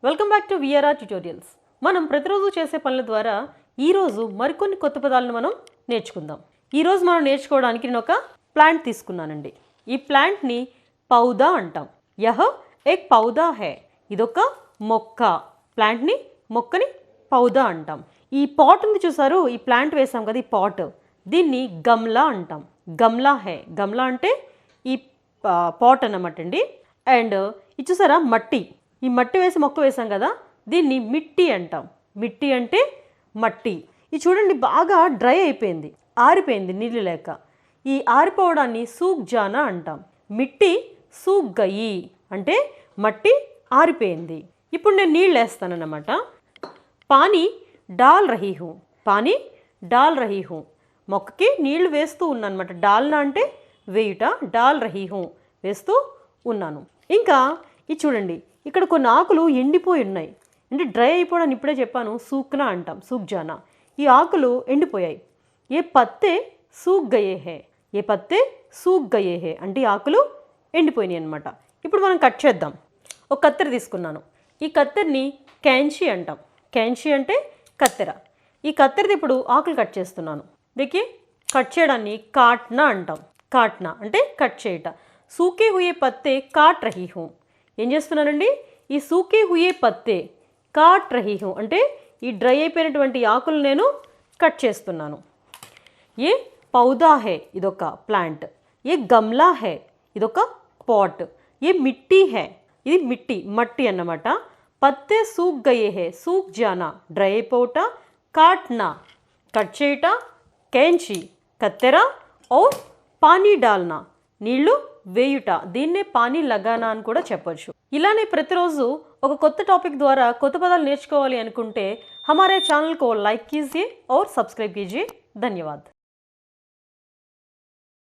Welcome back to VRR tutorials. మనం ప్రతిరోజు చేసే పనుల ద్వారా ఈరోజు మరికొన్ని కొత్త పదాలను మనం నేర్చుకుందాం. ఈరోజు మనం నేర్చుకోవడానికి నేను ఒక ప్లాంట్ తీసుకున్నానండి. ఈ ప్లాంట్ని పౌదా అంటాం. యహ్ ఏక్ పౌదా హై. ఇదొక మొక్క. ప్లాంట్ని మొక్కని పౌదా అంటాం. ఈ పాట్ ఉంది చూసారు, ఈ ప్లాంట్ వేసాం కదా, ఈ పాట్, దీన్ని గమ్లా అంటాం. గమ్లా హై. గమ్లా అంటే ఈ పాట్ అన్నమాట అండి. అండ్ ఇది చూసారా మట్టి, ఈ మట్టి వేసి మొక్క వేసాం కదా, దీన్ని మిట్టి అంటాం. మిట్టి అంటే మట్టి. ఇది చూడండి బాగా డ్రై అయిపోయింది, ఆరిపోయింది నీళ్ళు లేక. ఈ ఆరిపోవడాన్ని సూక్ జానా అంటాం. మిట్టి సూక్ గయి అంటే మట్టి ఆరిపోయింది. ఇప్పుడు నేను నీళ్ళు వేస్తానన్నమాట. పానీ డాల్ రహీ హూ. పానీ డాల్ రహీ హూ. మొక్కకి నీళ్లు వేస్తూ ఉన్నాను అనమాట. డాల్నా అంటే వేయుట, డాల్ రహీ హూ వేస్తూ ఉన్నాను. ఇంకా ఇది చూడండి, ఇక్కడ కొన్ని ఆకులు ఎండిపోయి ఉన్నాయి, అంటే డ్రై అయిపోవడానికి ఇప్పుడే చెప్పాను, సూక్నా అంటాం, సూక్ జానా. ఈ ఆకులు ఎండిపోయాయి. ఏ పత్తే సూక్ గయే హే. ఏ పత్తే సూక్ గయే హే అంటే ఈ ఆకులు ఎండిపోయినాయి అనమాట. ఇప్పుడు మనం కట్ చేద్దాం. ఒక కత్తెర తీసుకున్నాను. ఈ కత్తెరని క్యాంచీ అంటాం. క్యాంచీ అంటే కత్తెర. ఈ కత్తెరది ఇప్పుడు ఆకులు కట్ చేస్తున్నాను. దీనికి కట్ చేయడాన్ని కాట్నా అంటాం. కాట్నా అంటే కట్ చేయట. సూకే హుయే పత్తే కాట్ రహీ హూ. ఏం చేస్తున్నానండి, ఈ సూకే హుయే పత్తే కాట్ రహీ హూ అంటే ఈ డ్రై అయిపోయినటువంటి ఆకులు నేను కట్ చేస్తున్నాను. ఏ పౌదా హే, ఇదొక ప్లాంట్. ఏ గమ్లా హే, ఇదొక పాట్. ఏ మిట్టి హే, ఇది మిట్టి, మట్టి అన్నమాట. పత్తే సూక్ గయే హే, సూక్ జానా డ్రై అయిపోవట, కాట్నా కట్ చేయట, కేంచి కత్తెర, ఔర్ పానీ డాల్నా నీళ్లు వేయుట, దీన్నే పానీ లగానా అని కూడా చెప్పొచ్చు. ఇలానే ప్రతిరోజు ఒక కొత్త టాపిక్ ద్వారా కొత్త పదాలు నేర్చుకోవాలి అనుకుంటే హమారే ఛానల్ కో లైక్ कीजिए और सब्सक्राइब कीजिए. धन्यवाद.